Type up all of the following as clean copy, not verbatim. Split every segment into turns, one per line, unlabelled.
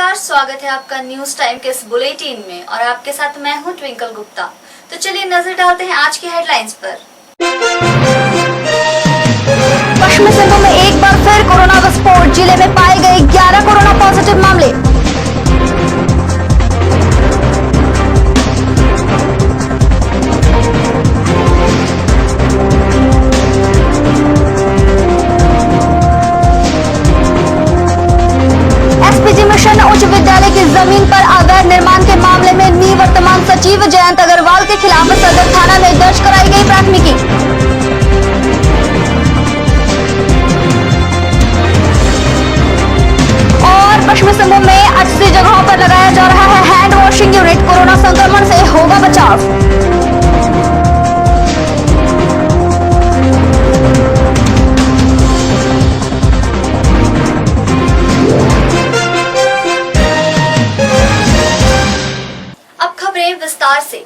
नमस्कार, स्वागत है आपका न्यूज टाइम के इस बुलेटिन में और आपके साथ मैं हूं ट्विंकल गुप्ता। तो चलिए नजर डालते हैं आज की हेडलाइंस पर।
पश्चिमी सिंहभूम में एक बार फिर कोरोना विस्फोट, जिले में पाए गए 11 कोरोना पॉजिटिव मामले। एसपीजी मिशन उच्च विद्यालय की जमीन पर अवैध निर्माण के मामले में निवर्तमान सचिव जयंत अग्रवाल के खिलाफ सदर थाना में दर्ज कराई गई प्राथमिकी। और पश्चिमी सिंहभूम में 80 जगहों पर लगाया जा रहा है हैंड वॉशिंग यूनिट, कोरोना संक्रमण से होगा बचाव।
विस्तार से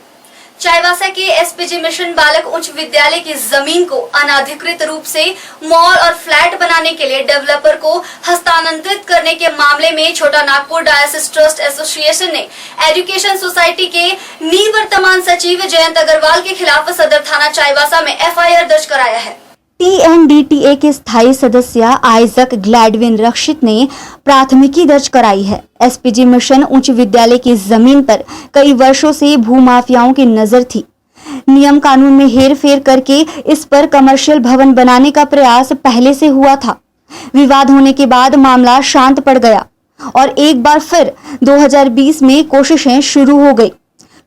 चाईबासा के एसपीजी मिशन बालक उच्च विद्यालय की जमीन को अनाधिकृत रूप से मॉल और फ्लैट बनाने के लिए डेवलपर को हस्तांतरित करने के मामले में छोटा नागपुर डायोसिस ट्रस्ट एसोसिएशन ने एजुकेशन सोसाइटी के निवर्तमान सचिव जयंत अग्रवाल के खिलाफ सदर थाना चाईबासा में एफआईआर दर्ज कराया है।
टीएनडीटीए के स्थायी सदस्य आइजक ग्लैडविन रक्षित ने प्राथमिकी दर्ज कराई है। एसपीजी मिशन उच्च विद्यालय की जमीन पर कई वर्षों से भूमाफियाओं की नजर थी। नियम कानून में हेरफेर करके इस पर कमर्शियल भवन बनाने का प्रयास पहले से हुआ था। विवाद होने के बाद मामला शांत पड़ गया और एक बार फिर 2020 में कोशिशें शुरू हो गई।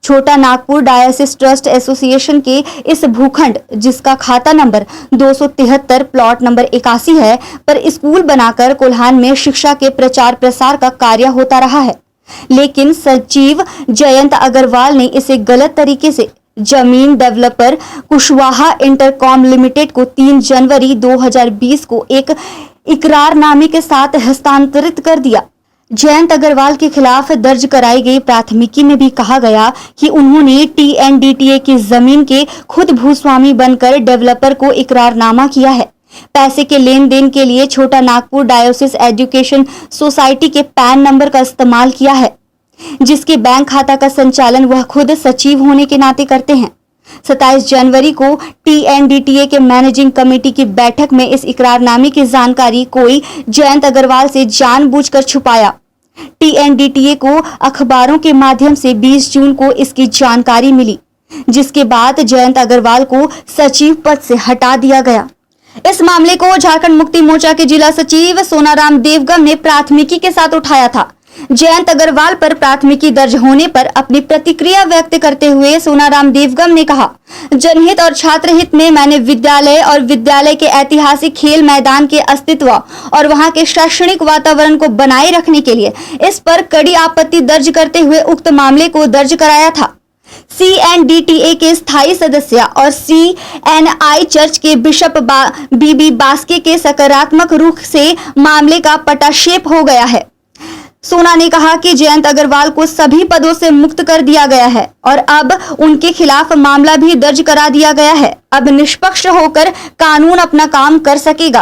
छोटा नागपुर डायोसिस ट्रस्ट एसोसिएशन के इस भूखंड, जिसका खाता नंबर 273 प्लॉट नंबर 81 है, पर स्कूल बनाकर कोल्हान में शिक्षा के प्रचार प्रसार का कार्य होता रहा है। लेकिन सचिव जयंत अग्रवाल ने इसे गलत तरीके से जमीन डेवलपर कुशवाहा इंटरकॉम लिमिटेड को 3 जनवरी 2020 को एक इकरारनामे के साथ हस्तांतरित कर दिया। जयंत अग्रवाल के खिलाफ दर्ज कराई गई प्राथमिकी में भी कहा गया कि उन्होंने टीएनडीटीए की जमीन के खुद भूस्वामी बनकर डेवलपर को इकरारनामा किया है। पैसे के लेन देन के लिए छोटा नागपुर डायोसिस एजुकेशन सोसाइटी के पैन नंबर का इस्तेमाल किया है, जिसके बैंक खाता का संचालन वह खुद सचिव होने के नाते करते हैं। 27 जनवरी को टीएनडीटीए के मैनेजिंग कमेटी की बैठक में इस इकरारनामे की जानकारी कोई जयंत अग्रवाल से जानबूझकर छुपाया। टीएनडीटीए को अखबारों के माध्यम से 20 जून को इसकी जानकारी मिली, जिसके बाद जयंत अग्रवाल को सचिव पद से हटा दिया गया। इस मामले को झारखंड मुक्ति मोर्चा के जिला सचिव सोनाराम देवगम ने प्राथमिकी के साथ उठाया था। जयंत अग्रवाल पर प्राथमिकी दर्ज होने पर अपनी प्रतिक्रिया व्यक्त करते हुए सोनाराम देवगम ने कहा, जनहित और छात्र हित में मैंने विद्यालय और विद्यालय के ऐतिहासिक खेल मैदान के अस्तित्व और वहां के शैक्षणिक वातावरण को बनाए रखने के लिए इस पर कड़ी आपत्ति दर्ज करते हुए उक्त मामले को दर्ज कराया था। सीएनडीटीए के स्थायी सदस्य और सीएनआई चर्च के बिशप बीबी बास्के के सकारात्मक रुख से मामले का पटाक्षेप हो गया है। सोना ने कहा कि जयंत अग्रवाल को सभी पदों से मुक्त कर दिया गया है और अब उनके खिलाफ मामला भी दर्ज करा दिया गया है। अब निष्पक्ष होकर कानून अपना काम कर सकेगा।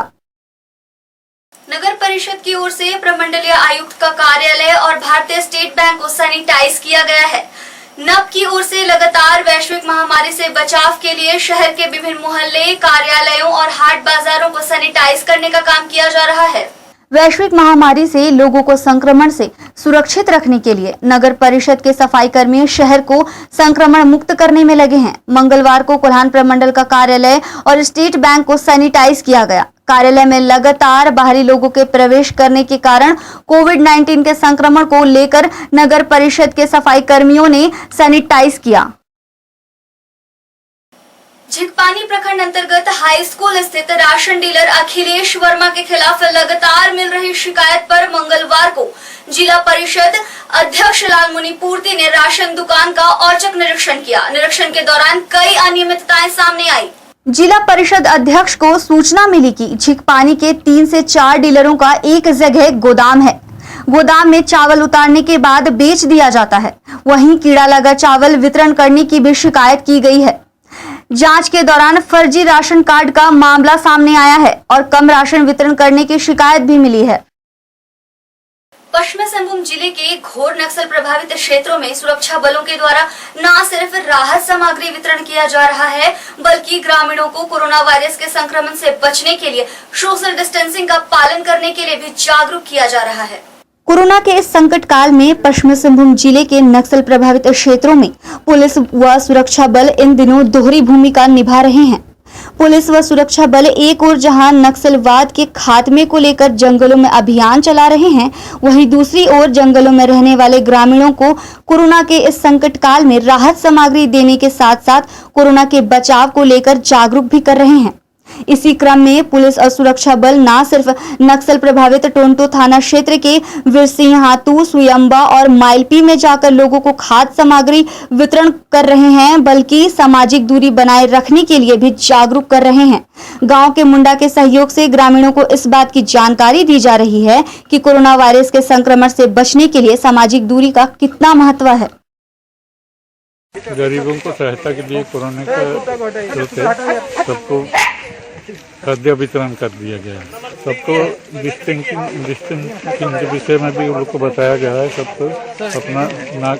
नगर परिषद की ओर से प्रमंडलीय आयुक्त का कार्यालय और भारतीय स्टेट बैंक को सैनिटाइज किया गया है। नब की ओर से लगातार वैश्विक महामारी से बचाव के लिए शहर के विभिन्न मोहल्ले, कार्यालयों और हाट बाजारों को सैनिटाइज करने का काम किया जा रहा है।
वैश्विक महामारी से लोगों को संक्रमण से सुरक्षित रखने के लिए नगर परिषद के सफाई कर्मी शहर को संक्रमण मुक्त करने में लगे हैं। मंगलवार को कोल्हान प्रमंडल का कार्यालय और स्टेट बैंक को सैनिटाइज किया गया। कार्यालय में लगातार बाहरी लोगों के प्रवेश करने के कारण कोविड-19 के संक्रमण को लेकर नगर परिषद के सफाई कर्मियों ने सैनिटाइज किया।
झिकपानी प्रखंड अंतर्गत हाई स्कूल स्थित राशन डीलर अखिलेश वर्मा के खिलाफ लगातार मिल रही शिकायत पर मंगलवार को जिला परिषद अध्यक्ष लालमुनि पूर्ति ने राशन दुकान का औचक निरीक्षण किया। निरीक्षण के दौरान कई अनियमितताएं सामने आई।
जिला परिषद अध्यक्ष को सूचना मिली कि झिकपानी के 3 से 4 डीलरों का एक जगह गोदाम है। गोदाम में चावल उतारने के बाद बेच दिया जाता है। वहीं कीड़ा लगा चावल वितरण करने की भी शिकायत की गई है। जांच के दौरान फर्जी राशन कार्ड का मामला सामने आया है और कम राशन वितरण करने की शिकायत भी मिली है।
पश्चिमी सिंहभूम जिले के घोर नक्सल प्रभावित क्षेत्रों में सुरक्षा बलों के द्वारा न सिर्फ राहत सामग्री वितरण किया जा रहा है, बल्कि ग्रामीणों को कोरोना वायरस के संक्रमण से बचने के लिए सोशल डिस्टेंसिंग का पालन करने के लिए भी जागरूक किया जा रहा है।
कोरोना के इस संकट काल में पश्चिमी सिंहभूम जिले के नक्सल प्रभावित क्षेत्रों में पुलिस व सुरक्षा बल इन दिनों दोहरी भूमिका निभा रहे हैं। पुलिस व सुरक्षा बल एक ओर जहां नक्सलवाद के खात्मे को लेकर जंगलों में अभियान चला रहे हैं, वहीं दूसरी ओर जंगलों में रहने वाले ग्रामीणों को कोरोना के इस संकट काल में राहत सामग्री देने के साथ साथ कोरोना के बचाव को लेकर जागरूक भी कर रहे हैं। इसी क्रम में पुलिस और सुरक्षा बल न सिर्फ नक्सल प्रभावित टोंटो थाना क्षेत्र के वीरसिंहातू, सुयम्बा और माइलपी में जाकर लोगों को खाद्य सामग्री वितरण कर रहे हैं, बल्कि सामाजिक दूरी बनाए रखने के लिए भी जागरूक कर रहे हैं। गांव के मुंडा के सहयोग से ग्रामीणों को इस बात की जानकारी दी जा रही है कि कोरोना वायरस के संक्रमण से बचने के लिए सामाजिक दूरी का कितना महत्व है।
गरीबों को सहायता के लिए कोरोना के चलते सबको खाद्य वितरण कर दिया गया है। सबको डिस्टेंसिंग के विषय में भी उन लोग को बताया गया है। सबको अपना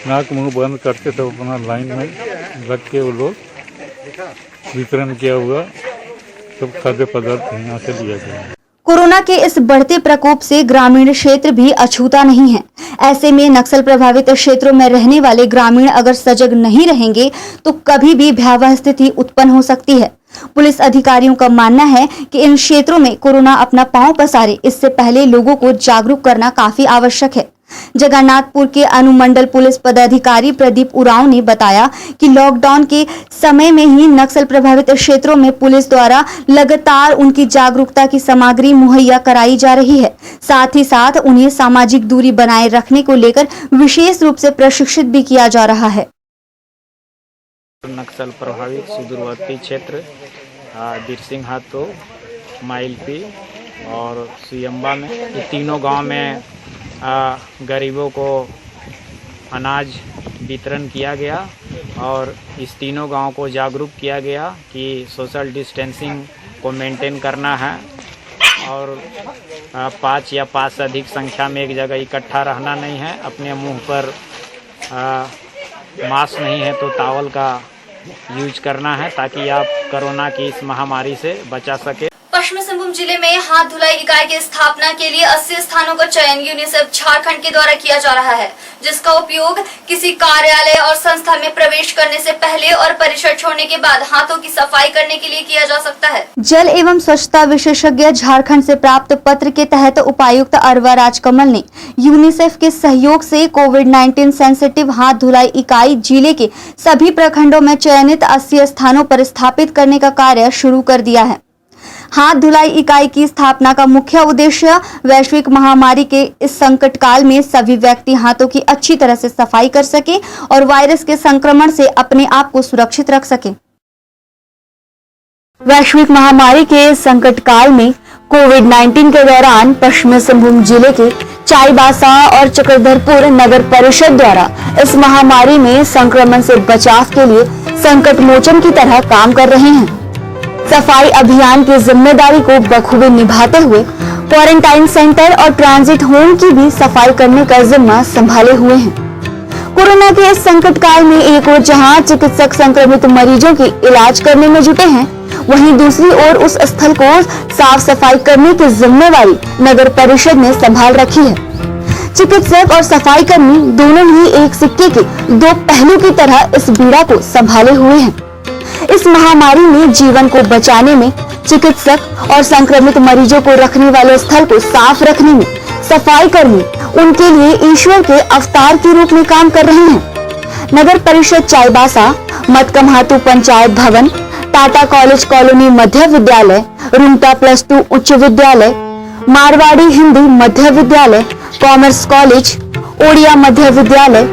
नाक मुंह बंद करके सब अपना लाइन में रख के वो लोग वितरण किया हुआ सब खाद्य पदार्थ यहाँ से लिया गया है।
कोरोना के इस बढ़ते प्रकोप से ग्रामीण क्षेत्र भी अछूता नहीं है। ऐसे में नक्सल प्रभावित क्षेत्रों में रहने वाले ग्रामीण अगर सजग नहीं रहेंगे तो कभी भी भयावह स्थिति उत्पन्न हो सकती है। पुलिस अधिकारियों का मानना है कि इन क्षेत्रों में कोरोना अपना पांव पसारे, इससे पहले लोगों को जागरूक करना काफी आवश्यक है। जगन्नाथपुर के अनुमंडल पुलिस पदाधिकारी प्रदीप उरांव ने बताया कि लॉकडाउन के समय में ही नक्सल प्रभावित क्षेत्रों में पुलिस द्वारा लगातार उनकी जागरूकता की सामग्री मुहैया कराई जा रही है। साथ ही साथ उन्हें सामाजिक दूरी बनाए रखने को लेकर विशेष रूप से प्रशिक्षित भी किया जा रहा है।
नक्सल प्रभावित सुदूरवर्ती क्षेत्र वीरसिंहातू, माइलपी और सुयम्बा में ये तीनों गांव में गरीबों को अनाज वितरण किया गया और इस तीनों गांव को जागरूक किया गया कि सोशल डिस्टेंसिंग को मेंटेन करना है और 5 या 5 से अधिक संख्या में एक जगह इकट्ठा रहना नहीं है। अपने मुंह पर मास्क नहीं है तो टॉवल का यूज करना है ताकि आप कोरोना की इस महामारी से बचा सके।
पश्चिमी सिंहभूम जिले में हाथ धुलाई इकाई की स्थापना के लिए 80 स्थानों का चयन यूनिसेफ झारखंड के द्वारा किया जा रहा है, जिसका उपयोग किसी कार्यालय और संस्था में प्रवेश करने से पहले और परिसर छोड़ने के बाद हाथों की सफाई करने के लिए किया जा सकता है। जल एवं स्वच्छता विशेषज्ञ झारखंड से प्राप्त पत्र के तहत उपायुक्त अरवा राजकमल ने यूनिसेफ के सहयोग से कोविड-19 सेंसिटिव हाथ धुलाई इकाई जिले के सभी प्रखंडों में चयनित 80 स्थानों पर स्थापित करने का कार्य शुरू कर दिया है। हाथ धुलाई इकाई की स्थापना का मुख्य उद्देश्य वैश्विक महामारी के इस संकट काल में सभी व्यक्ति हाथों की अच्छी तरह से सफाई कर सके और वायरस के संक्रमण से अपने आप को सुरक्षित रख सके। वैश्विक महामारी के इस संकट काल में कोविड-19 के दौरान पश्चिमी सिंहभूम जिले के चाईबासा और चक्रधरपुर नगर परिषद द्वारा इस महामारी में संक्रमण से बचाव के लिए संकट मोचन की तरह काम कर रहे हैं। सफाई अभियान की जिम्मेदारी को बखूबी निभाते हुए क्वारंटाइन सेंटर और ट्रांजिट होम की भी सफाई करने का जिम्मा संभाले हुए हैं। कोरोना के इस संकट काल में एक ओर जहां चिकित्सक संक्रमित मरीजों की इलाज करने में जुटे हैं, वहीं दूसरी ओर उस स्थल को साफ सफाई करने की जिम्मेवारी नगर परिषद ने संभाल रखी है। चिकित्सक और सफाई कर्मी दोनों ही एक सिक्के के दो पहलू की तरह इस बीड़ा को संभाले हुए हैं। इस महामारी में जीवन को बचाने में चिकित्सक और संक्रमित मरीजों को रखने वाले स्थल को साफ रखने में सफाई कर्मी उनके लिए ईश्वर के अवतार के रूप में काम कर रहे हैं। नगर परिषद चाईबासा, मतकमहातू पंचायत भवन, टाटा कॉलेज कॉलोनी मध्य विद्यालय, रुंगटा +2 उच्च विद्यालय, मारवाड़ी हिंदी मध्य विद्यालय, कॉमर्स कॉलेज, ओडिया मध्य विद्यालय,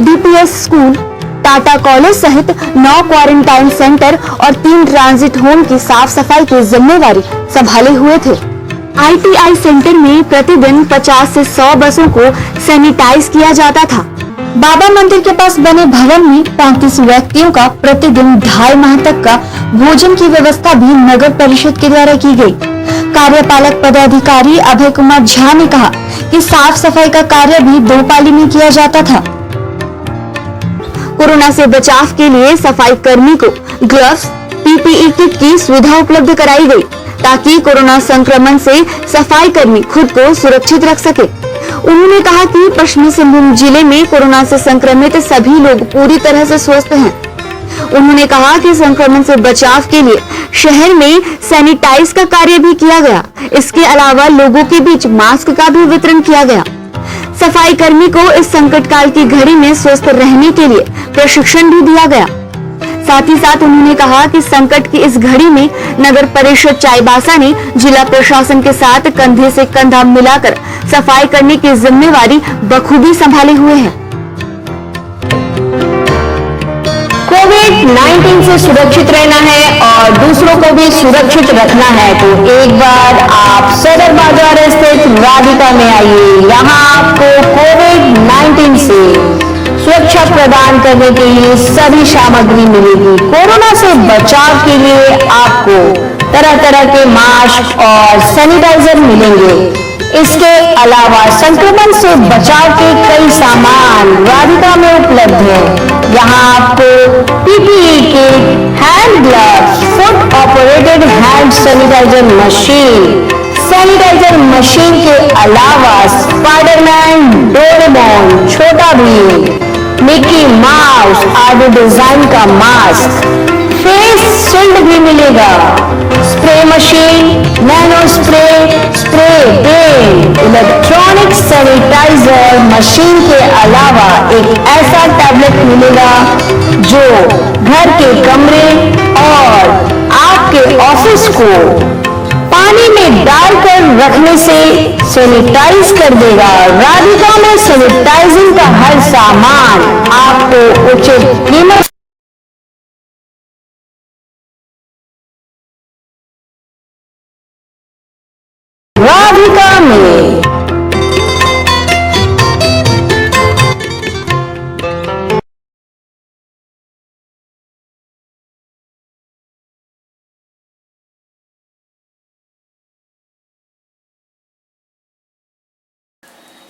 DPS स्कूल, टाटा कॉलेज सहित 9 क्वारंटाइन सेंटर और 3 ट्रांजिट होम की साफ सफाई की जिम्मेवारी संभाले हुए थे। ITI सेंटर में प्रतिदिन 50 से 100 बसों को सैनिटाइज किया जाता था। बाबा मंदिर के पास बने भवन में 35 व्यक्तियों का प्रतिदिन 2.5 माह तक का भोजन की व्यवस्था भी नगर परिषद के द्वारा की गई।
कार्यपालक पदाधिकारी अभय कुमार झा ने कहा कि साफ सफाई का कार्य भी 2 पाली में किया जाता था। कोरोना से बचाव के लिए सफाई कर्मी को ग्लव्स, पीपीई किट की सुविधा उपलब्ध कराई गई ताकि कोरोना संक्रमण से सफाई कर्मी खुद को सुरक्षित रख सके। उन्होंने कहा कि पश्चिमी सिंहभूम जिले में कोरोना से संक्रमित सभी लोग पूरी तरह से स्वस्थ हैं। उन्होंने कहा कि संक्रमण से बचाव के लिए शहर में सैनिटाइज का कार्य भी किया गया। इसके अलावा लोगों के बीच मास्क का भी वितरण किया गया। सफाई कर्मी को इस संकट काल की घड़ी में स्वस्थ रहने के लिए प्रशिक्षण भी दिया गया। साथ ही साथ उन्होंने कहा कि संकट की इस घड़ी में नगर परिषद चाईबासा ने जिला प्रशासन के साथ कंधे से कंधा मिलाकर सफाई करने की जिम्मेवारी बखूबी संभाले हुए है।
कोविड-19 से सुरक्षित रहना है और दूसरों को भी सुरक्षित रखना है तो एक बार आप सदर बाजार स्थित राधिका में आइए। यहाँ आपको कोविड-19 से सुरक्षा प्रदान करने के लिए सभी सामग्री मिलेगी। कोरोना से बचाव के लिए आपको तरह तरह के मास्क और सैनिटाइजर मिलेंगे। इसके अलावा संक्रमण से बचाव के कई सामान राधिका में उपलब्ध है। यहाँ आपको PPE kit, hand gloves, foot operated hand sanitiser machine के अलावा Spiderman, Doraemon, Chhota Bheem, Mickey Mouse आदि डिजाइन का मास्क, फेस शील्ड भी मिलेगा। Spray machine, nano spray, spray pen, electronic sanitiser machine के अलावा एक ऐसा टैबलेट मिलेगा जो घर के कमरे और आपके ऑफिस को पानी में डालकर रखने से सैनिटाइज कर देगा। राधिका में सैनिटाइजिंग का हर सामान आपको उचित कीमत राधिका में।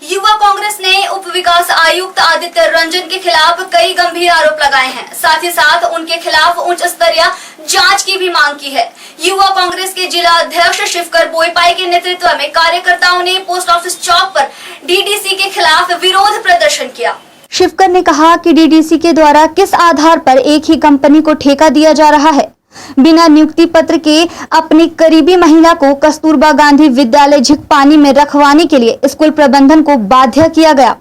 युवा कांग्रेस ने उप विकास आयुक्त आदित्य रंजन के खिलाफ कई गंभीर आरोप लगाए हैं। साथ ही साथ उनके खिलाफ उच्च स्तरीय जांच की भी मांग की है। युवा कांग्रेस के जिला अध्यक्ष शिवकर बोईपाई के नेतृत्व में कार्यकर्ताओं ने पोस्ट ऑफिस चौक पर डीडीसी के खिलाफ विरोध प्रदर्शन किया।
शिवकर ने कहा कि डीडीसी के द्वारा किस आधार पर एक ही कंपनी को ठेका दिया जा रहा है। बिना नियुक्ति पत्र के अपनी करीबी महिला को कस्तूरबा गांधी विद्यालय झिकपानी में रखवाने के लिए स्कूल प्रबंधन को बाध्य किया गया।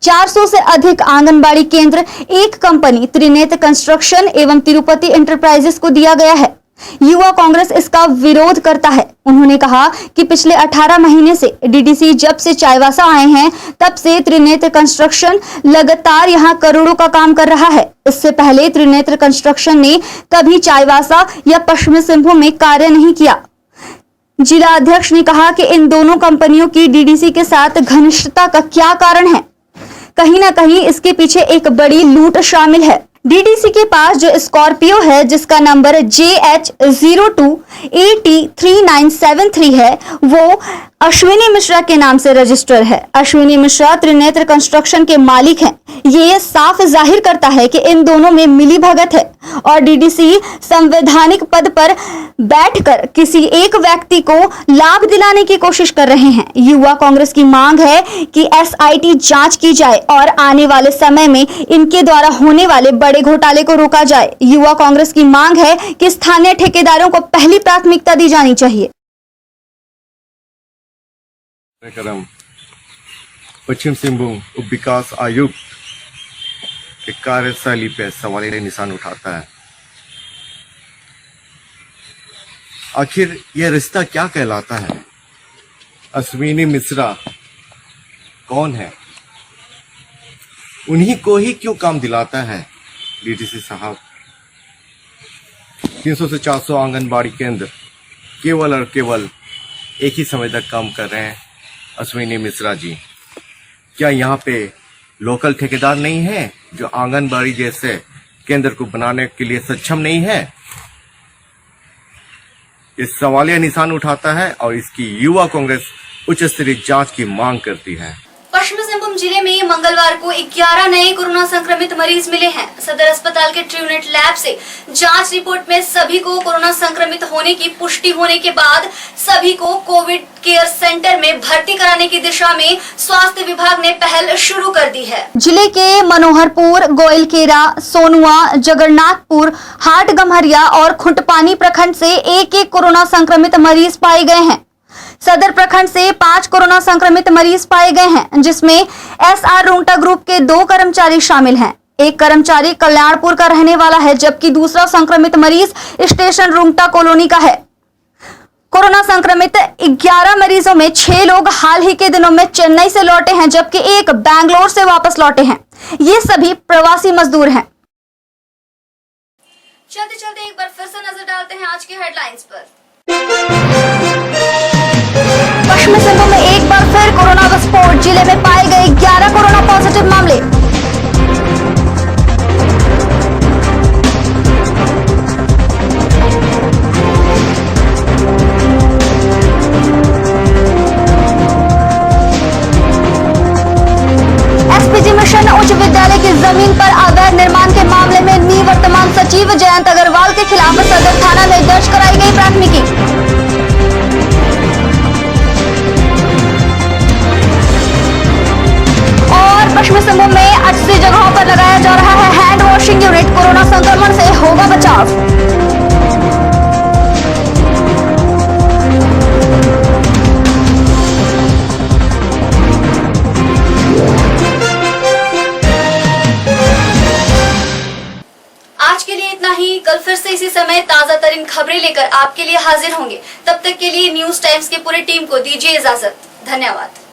400 से अधिक आंगनबाड़ी केंद्र एक कंपनी त्रिनेत्र कंस्ट्रक्शन एवं तिरुपति एंटरप्राइजेस को दिया गया है। युवा कांग्रेस इसका विरोध करता है। उन्होंने कहा कि पिछले 18 महीने से डीडीसी जब से चाईबासा आए हैं तब से त्रिनेत्र कंस्ट्रक्शन लगातार यहां करोड़ों का काम कर रहा है। इससे पहले त्रिनेत्र कंस्ट्रक्शन ने कभी चाईबासा या पश्चिमी सिंहभूम में कार्य नहीं किया। जिला अध्यक्ष ने कहा कि इन दोनों कंपनियों की डीडीसी के साथ घनिष्ठता का क्या कारण है। कहीं ना कहीं इसके पीछे एक बड़ी लूट शामिल है। डीडीसी के पास जो स्कॉर्पियो है जिसका नंबर JH02AT3973 है वो अश्विनी मिश्रा के नाम से रजिस्टर है। अश्विनी मिश्रा त्रिनेत्र कंस्ट्रक्शन के मालिक हैं। ये साफ जाहिर करता है कि इन दोनों में मिली भगत है और डीडीसी संवैधानिक पद पर बैठकर किसी एक व्यक्ति को लाभ दिलाने की कोशिश कर रहे हैं। युवा कांग्रेस की मांग है कि एसआईटी जांच की जाए और आने वाले समय में इनके द्वारा होने वाले बड़े घोटाले को रोका जाए। युवा कांग्रेस की मांग है कि स्थानीय ठेकेदारों को पहली प्राथमिकता दी जानी चाहिए।
कार्यक्रम पश्चिम सिंहभूम उप विकास आयुक्त के कार्यशैली पर सवालिया निशान उठाता है। आखिर यह रिश्ता क्या कहलाता है? अश्विनी मिश्रा कौन है? उन्हीं को ही क्यों काम दिलाता है डीडीसी साहब? 300 से 400 आंगनबाड़ी केंद्र केवल और केवल एक ही समय तक काम कर रहे हैं अश्विनी मिश्रा जी। क्या यहाँ पे लोकल ठेकेदार नहीं है जो आंगनबाड़ी जैसे केंद्र को बनाने के लिए सक्षम नहीं है? ये सवालिया निशान उठाता है और इसकी युवा कांग्रेस उच्च स्तरीय जांच की मांग करती है।
पश्चिमी सिंहभूम जिले में मंगलवार को 11 नए कोरोना संक्रमित मरीज मिले हैं। सदर अस्पताल के ट्रूनेट लैब से जांच रिपोर्ट में सभी को कोरोना संक्रमित होने की पुष्टि होने के बाद सभी को कोविड केयर सेंटर में भर्ती कराने की दिशा में स्वास्थ्य विभाग ने पहल शुरू कर दी है।
जिले के मनोहरपुर, गोइलकेरा, सोनुआ, जगन्नाथपुर, हाट गम्हरिया और खुंटपानी प्रखंड से एक कोरोना संक्रमित मरीज पाए गए हैं। सदर प्रखंड से 5 कोरोना संक्रमित मरीज पाए गए हैं, जिसमें SR रूंगटा ग्रुप के 2 कर्मचारी शामिल हैं। एक कर्मचारी कल्याणपुर का रहने वाला है, जबकि दूसरा संक्रमित मरीज स्टेशन रूंगटा कॉलोनी का है। कोरोना संक्रमित 11 मरीजों में 6 लोग हाल ही के दिनों में चेन्नई से लौटे हैं, जबकि एक बैंगलोर से वापस लौटे हैं। ये सभी प्रवासी मजदूर हैं।
चलते चलते एक बार फिर से नजर डालते हैं आज के हेडलाइंस पर।
पश्चिमी सिंहभूम में एक बार फिर कोरोना विस्फोट, जिले में पाए गए 11 कोरोना पॉजिटिव मामले। एसपीजी मिशन उच्च विद्यालय की जमीन पर अवैध निर्माण के मामले में निवर्तमान सचिव जयंत अग्रवाल के खिलाफ सदर थाना में दर्ज कराई गई प्राथमिकी। पश्चिमी सिंहभूम में 80 जगहों पर लगाया जा रहा है हैंड वॉशिंग यूनिट, कोरोना संक्रमण से होगा बचाव।
आज के लिए इतना ही। कल फिर से इसी समय ताजा तरीन खबरें लेकर आपके लिए हाजिर होंगे। तब तक के लिए न्यूज टाइम्स की पूरी टीम को दीजिए इजाजत। धन्यवाद।